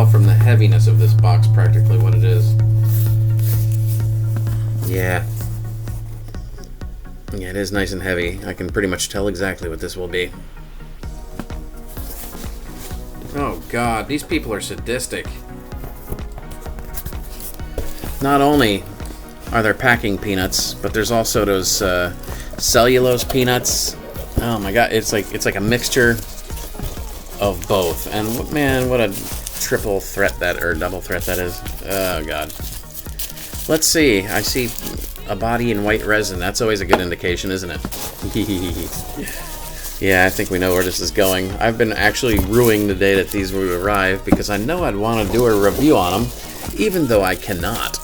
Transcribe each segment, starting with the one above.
tell from the heaviness of this box practically what it is. Yeah. Yeah, it is nice and heavy. I can pretty much tell exactly what this will be. Oh god, these people are sadistic. Not only are there packing peanuts, but there's also those cellulose peanuts. Oh my god, it's like a mixture of both. And man, what a triple threat that, or double threat that is. Oh god. Let's see. I see a body in white resin. That's always a good indication, isn't it? Yeah, I think we know where this is going. I've been actually ruining the day that these would arrive because I know I'd want to do a review on them, even though I cannot.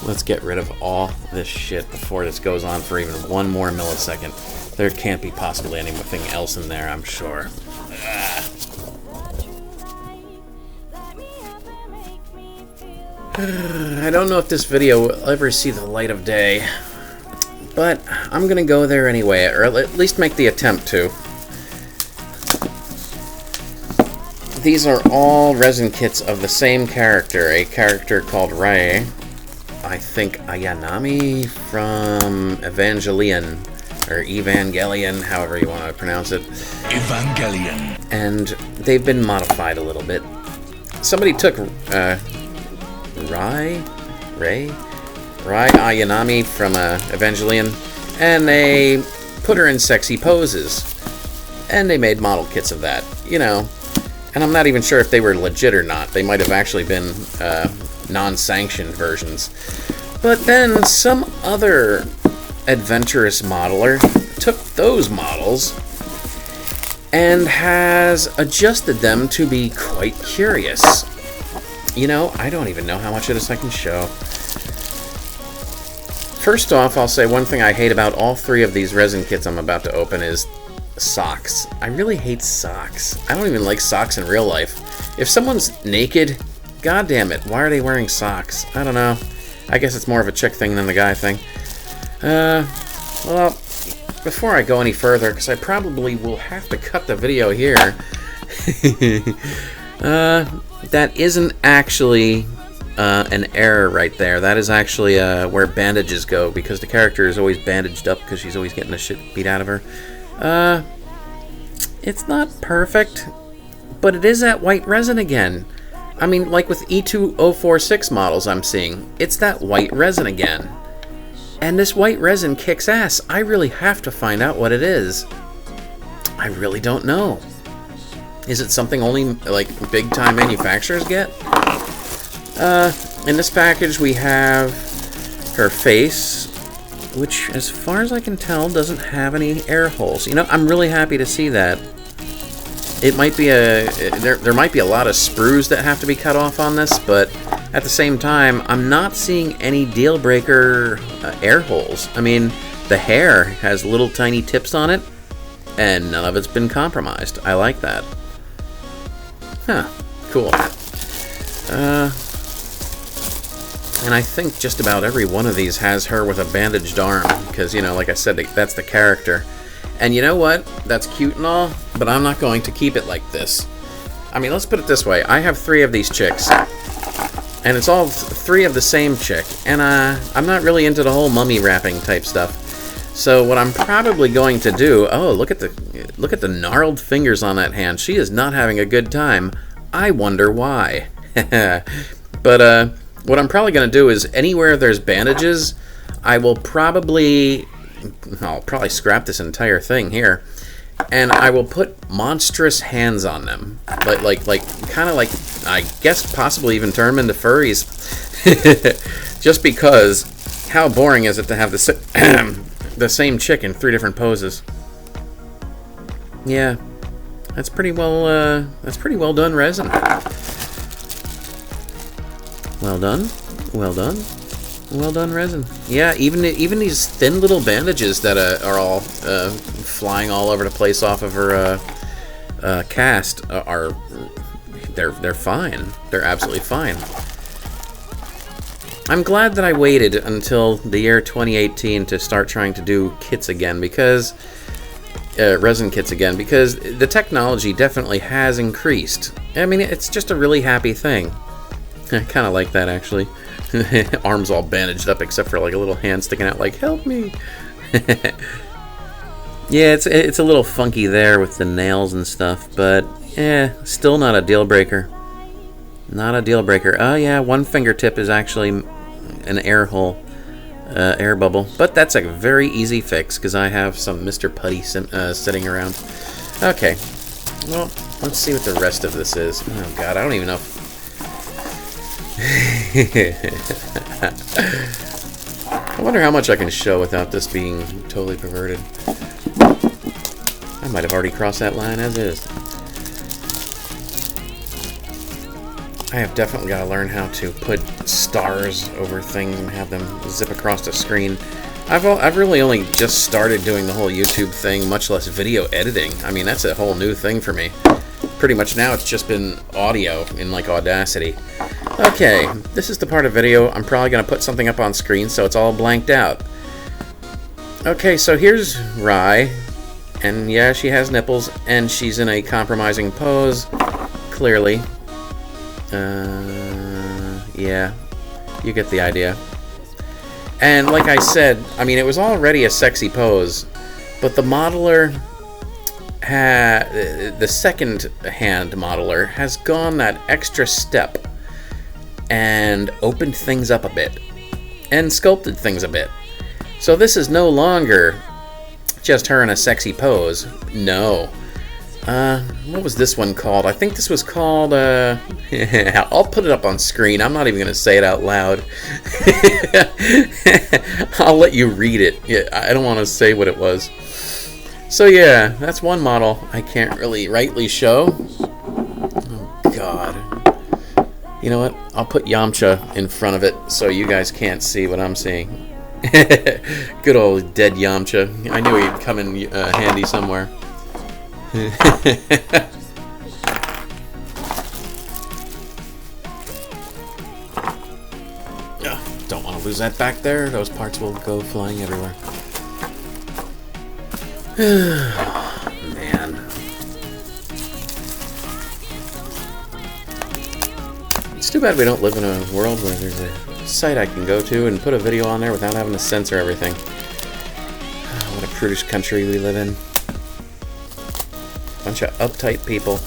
Let's get rid of all this shit before this goes on for even one more millisecond. There can't be possibly anything else in there, I'm sure. I don't know if this video will ever see the light of day, but I'm gonna go there anyway, or at least make the attempt to. These are all resin kits of the same character, a character called Rai. I think Ayanami from Evangelion, or Evangelion, however you want to pronounce it. Evangelion. And they've been modified a little bit. Somebody took Rai Ayanami from Evangelion, and they put her in sexy poses. And they made model kits of that, you know. And I'm not even sure if they were legit or not. They might have actually been non-sanctioned versions. But then some other adventurous modeler took those models and has adjusted them to be quite curious. You know, I don't even know how much of this I can show. First off, I'll say one thing I hate about all three of these resin kits I'm about to open is socks. I really hate socks. I don't even like socks in real life. If someone's naked, god damn it, why are they wearing socks? I don't know. I guess it's more of a chick thing than the guy thing. Well, before I go any further, because I probably will have to cut the video here, that isn't actually an error right there. That is actually where bandages go, because the character is always bandaged up because she's always getting the shit beat out of her. It's not perfect, but it is that white resin again. I mean, like with E2046 models I'm seeing, it's that white resin again. And this white resin kicks ass. I really have to find out what it is. I really don't know. Is it something only, like, big-time manufacturers get? In this package we have her face, which, as far as I can tell, doesn't have any air holes. You know, I'm really happy to see that. It might be there might be a lot of sprues that have to be cut off on this, but at the same time, I'm not seeing any deal-breaker air holes. I mean, the hair has little tiny tips on it, and none of it's been compromised. I like that. Huh, cool. And I think just about every one of these has her with a bandaged arm, because, you know, like I said, that's the character. And you know what? That's cute and all, but I'm not going to keep it like this. I mean, let's put it this way. I have 3 of these chicks, and it's all 3 of the same chick, and I'm not really into the whole mummy wrapping type stuff. So what I'm probably going to do... Oh, look at the gnarled fingers on that hand. She is not having a good time. I wonder why. But what I'm probably going to do is anywhere there's bandages, I'll probably scrap this entire thing here, and I will put monstrous hands on them, like kind of like, I guess possibly even turn them into furries. Just because, how boring is it to have the same chick in 3 different poses? Yeah, that's pretty well done resin. Well done, well done. Well done, resin. Yeah, even these thin little bandages that are all flying all over the place off of her cast they're fine. They're absolutely fine. I'm glad that I waited until the year 2018 to start trying to do kits again, because resin kits again, because the technology definitely has increased. I mean, it's just a really happy thing. I kind of like that, actually. Arms all bandaged up except for like a little hand sticking out like, help me. Yeah, it's a little funky there with the nails and stuff, but still not a deal breaker. Not a deal breaker. Oh yeah, one fingertip is actually an air hole, air bubble, but that's a very easy fix because I have some Mr. Putty sitting around. Okay, well, let's see what the rest of this is. Oh god, I don't even know. I wonder how much I can show without this being totally perverted. I might have already crossed that line as is. I have definitely got to learn how to put stars over things and have them zip across the screen. I've really only just started doing the whole YouTube thing, much less video editing. I mean, that's a whole new thing for me. Pretty much now it's just been audio in like Audacity. Okay, this is the part of video I'm probably going to put something up on screen so it's all blanked out. Okay, so here's Rye, and yeah, she has nipples, and she's in a compromising pose, clearly. Yeah, you get the idea. And like I said, I mean, it was already a sexy pose, but the modeler, the second hand modeler, has gone that extra step and opened things up a bit and sculpted things a bit. So this is no longer just her in a sexy pose. No. What was this one called? I think this was called, I'll put it up on screen. I'm not even going to say it out loud. I'll let you read it. Yeah, I don't want to say what it was. So yeah, that's one model I can't really rightly show. Oh, God. You know what? I'll put Yamcha in front of it so you guys can't see what I'm seeing. Good old dead Yamcha. I knew he'd come in handy somewhere. Don't want to lose that back there. Those parts will go flying everywhere. Man. It's too bad we don't live in a world where there's a site I can go to and put a video on there without having to censor everything. What a prudish country we live in. Bunch of uptight people.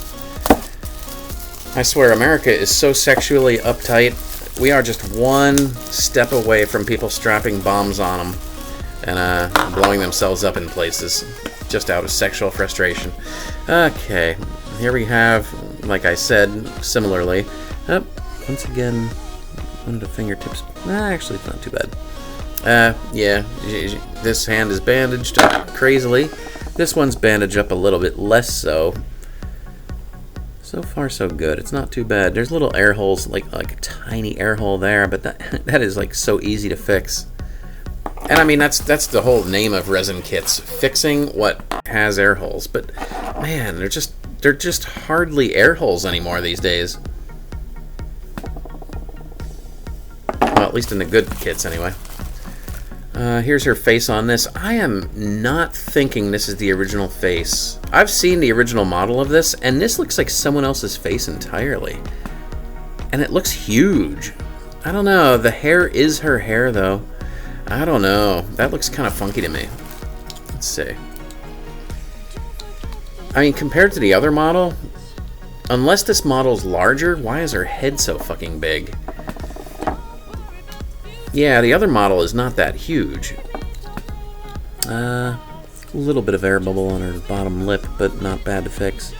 I swear, America is so sexually uptight. We are just one step away from people strapping bombs on them and blowing themselves up in places just out of sexual frustration. Okay, here we have, like I said, similarly. Once again, one of the fingertips. Actually, it's not too bad. Yeah, this hand is bandaged up crazily. This one's bandaged up a little bit less so. So far, so good. It's not too bad. There's little air holes, like a tiny air hole there, but that is like so easy to fix. And I mean, that's the whole name of resin kits: fixing what has air holes. But man, they're just hardly air holes anymore these days. Well, at least in the good kits, anyway. Here's her face on this. I am not thinking this is the original face. I've seen the original model of this, and this looks like someone else's face entirely. And it looks huge. I don't know. The hair is her hair, though. I don't know. That looks kind of funky to me. Let's see. I mean, compared to the other model, unless this model's larger, why is her head so fucking big? Yeah, the other model is not that huge. A little bit of air bubble on her bottom lip, but not bad to fix.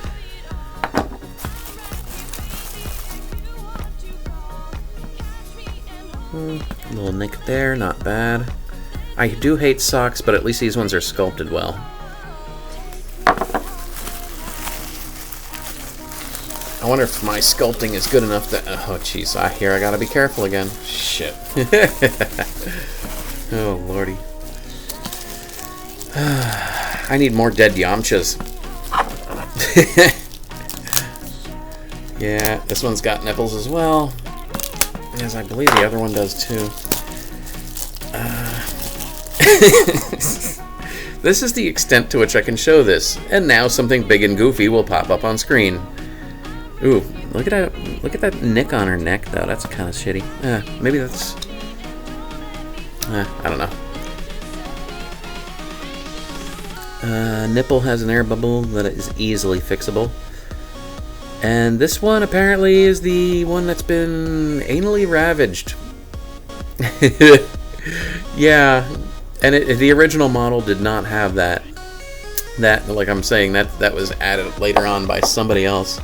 A little nick there, not bad. I do hate socks, but at least these ones are sculpted well. I wonder if my sculpting is good enough to... Oh, jeez. Here I gotta be careful again. Shit. Oh, lordy. I need more dead Yamchas. Yeah, this one's got nipples as well. As I believe the other one does, too. This is the extent to which I can show this, and now something big and goofy will pop up on screen. Ooh, look at that nick on her neck, though. That's kind of shitty. Maybe that's... I don't know. Nipple has an air bubble that is easily fixable. And this one apparently is the one that's been anally ravaged. Yeah, and the original model did not have that. That, like I'm saying, that was added later on by somebody else.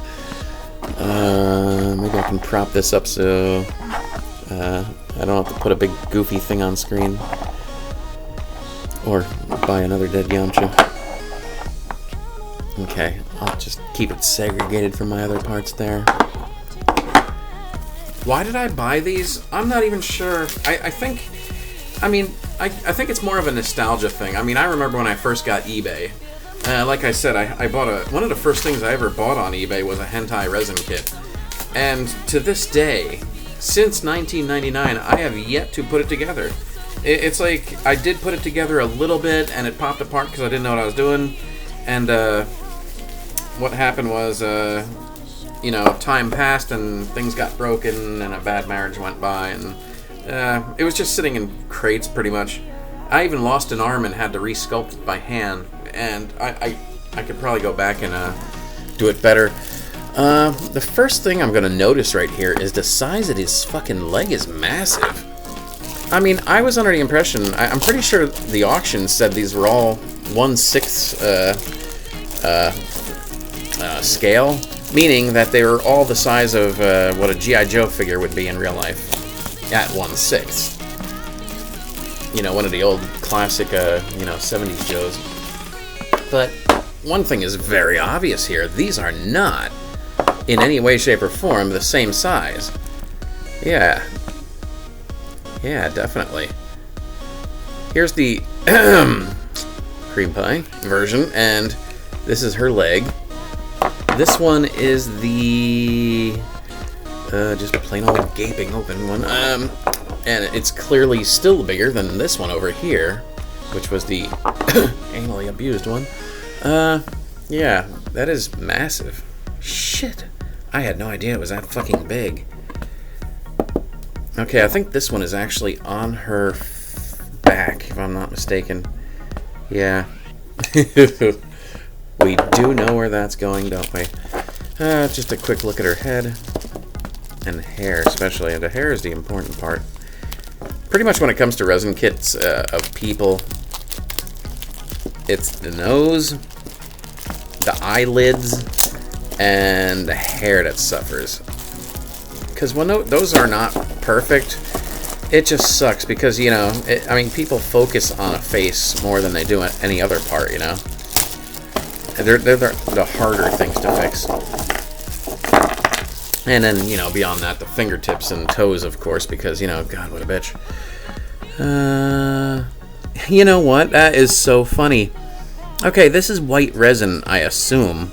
Maybe I can prop this up so I don't have to put a big goofy thing on screen. Or buy another dead Yamcha. Okay, I'll just keep it segregated from my other parts there. Why did I buy these? I'm not even sure. I think I think it's more of a nostalgia thing. I mean, I remember when I first got eBay. Like I said, I bought one of the first things I ever bought on eBay was a hentai resin kit. And to this day, since 1999, I have yet to put it together. It's like, I did put it together a little bit, and it popped apart because I didn't know what I was doing. And what happened was, time passed and things got broken and a bad marriage went by. And it was just sitting in crates pretty much. I even lost an arm and had to resculpt it by hand. And I could probably go back and do it better. The first thing I'm going to notice right here is the size of his fucking leg is massive. I mean, I was under the impression, I'm pretty sure the auction said these were all 1/6 scale, meaning that they were all the size of what a G.I. Joe figure would be in real life, at 1/6. One of the old classic, 70s Joes. But one thing is very obvious here. These are not, in any way, shape, or form, the same size. Yeah, definitely. Here's the cream pie version, and this is her leg. This one is the just plain old gaping open one. And it's clearly still bigger than this one over here, which was the anally abused one. Yeah, that is massive. Shit. I had no idea it was that fucking big. Okay, I think this one is actually on her back, if I'm not mistaken. Yeah. We do know where that's going, don't we? Just a quick look at her head. And hair, especially. The hair is the important part. Pretty much when it comes to resin kits of people, it's the nose, the eyelids, and the hair that suffers. Because when those are not perfect, it just sucks because, people focus on a face more than they do any other part, And they're the harder things to fix. And then, beyond that, the fingertips and toes, of course, because, God, what a bitch. You know what? That is so funny. Okay, this is white resin, I assume.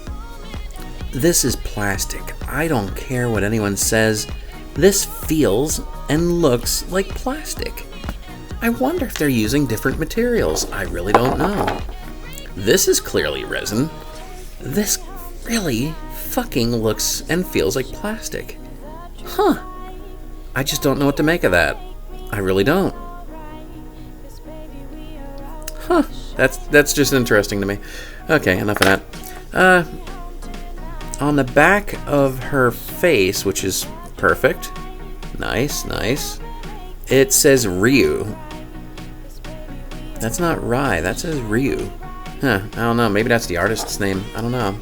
This is plastic. I don't care what anyone says. This feels and looks like plastic. I wonder if they're using different materials. I really don't know. This is clearly resin. This really fucking looks and feels like plastic. Huh. I just don't know what to make of that. I really don't. Huh. That's just interesting to me. Okay, enough of that. On the back of her face, which is perfect. Nice. It says Ryu. That's not Rai, that says Ryu. Huh, I don't know, maybe that's the artist's name. I don't know.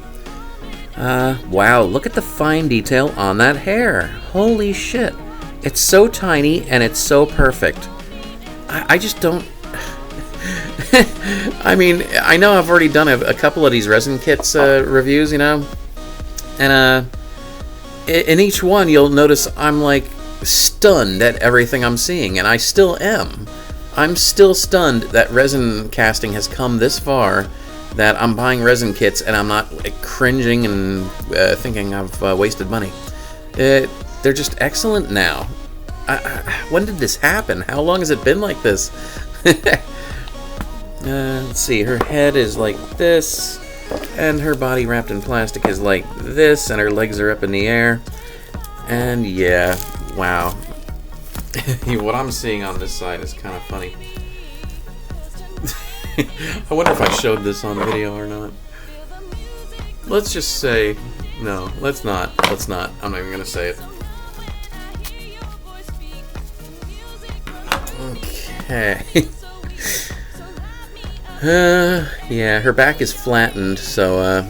Wow, look at the fine detail on that hair. Holy shit. It's so tiny and it's so perfect. I just don't... I mean, I know I've already done a couple of these resin kits reviews, And in each one, you'll notice I'm like stunned at everything I'm seeing, and I still am. I'm still stunned that resin casting has come this far, that I'm buying resin kits and I'm not cringing and thinking I've wasted money. They're just excellent now. When did this happen? How long has it been like this? Let's see, her head is like this, and her body wrapped in plastic is like this, and her legs are up in the air. And yeah, wow. What I'm seeing on this side is kind of funny. I wonder if I showed this on video or not. Let's just say, no, let's not. I'm not even gonna say it. Okay. Yeah, her back is flattened, so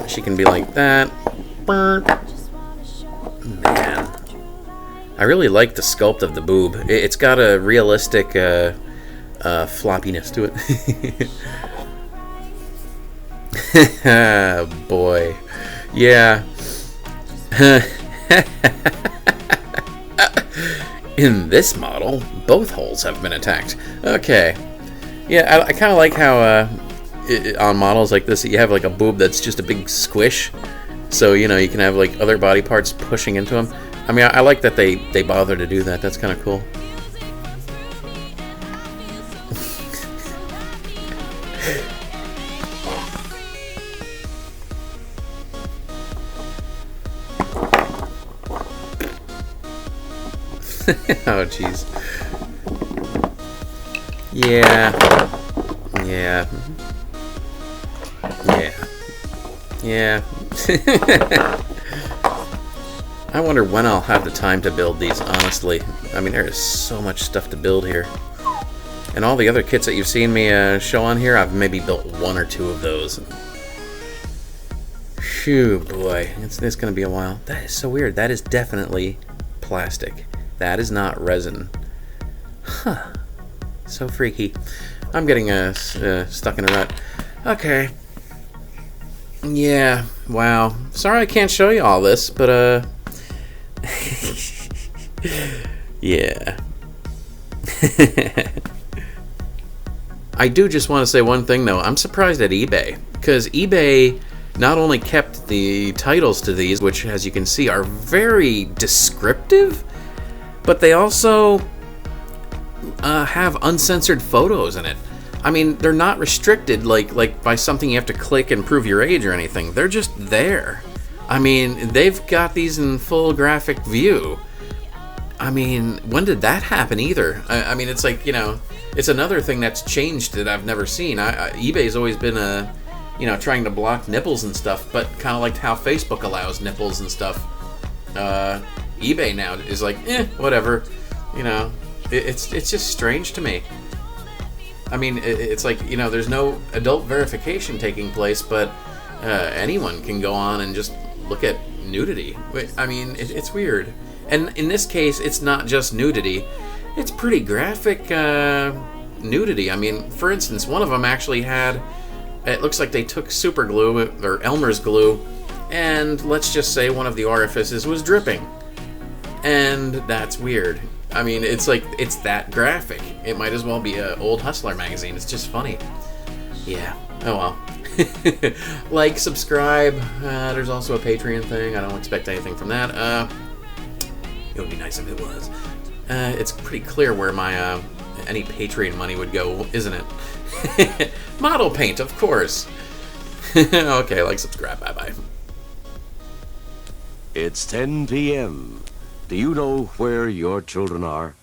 she can be like that. Man, I really like the sculpt of the boob. It's got a realistic floppiness to it. Boy, yeah. In this model, both holes have been attacked. Okay. Yeah, I kind of like how on models like this, you have like a boob that's just a big squish. So, you know, you can have like other body parts pushing into them. I mean, I like that they bother to do that. That's kind of cool. Oh, jeez. Yeah. Yeah. Yeah. Yeah. I wonder when I'll have the time to build these, honestly. I mean, there is so much stuff to build here. And all the other kits that you've seen me show on here, I've maybe built one or two of those. Phew, boy. It's going to be a while. That is so weird. That is definitely plastic. That is not resin. Huh. So freaky. I'm getting stuck in a rut. Okay. Yeah. Wow. Sorry I can't show you all this, but yeah. I do just want to say one thing though. I'm surprised at eBay, because eBay not only kept the titles to these, which as you can see are very descriptive, but they also have uncensored photos in it. I mean, they're not restricted like by something you have to click and prove your age or anything. They're just there. I mean, they've got these in full graphic view. I mean, when did that happen either? I mean, it's like, you know, it's another thing that's changed that I've never seen. eBay's always been you know, trying to block nipples and stuff, but kind of like how Facebook allows nipples and stuff. eBay now is like, whatever. You know, it's just strange to me. I mean, it's like, you know, there's no adult verification taking place, but anyone can go on and just look at nudity. I mean, it's weird. And in this case, it's not just nudity. It's pretty graphic nudity. I mean, for instance, one of them actually had, it looks like they took super glue, or Elmer's glue, and let's just say one of the orifices was dripping. And that's weird. I mean, it's like, it's that graphic. It might as well be an old Hustler magazine. It's just funny. Yeah. Oh well. Like, subscribe. There's also a Patreon thing. I don't expect anything from that. It would be nice if it was. It's pretty clear where my any Patreon money would go, isn't it? Model paint, of course. Okay, like, subscribe. Bye-bye. It's 10 p.m. Do you know where your children are?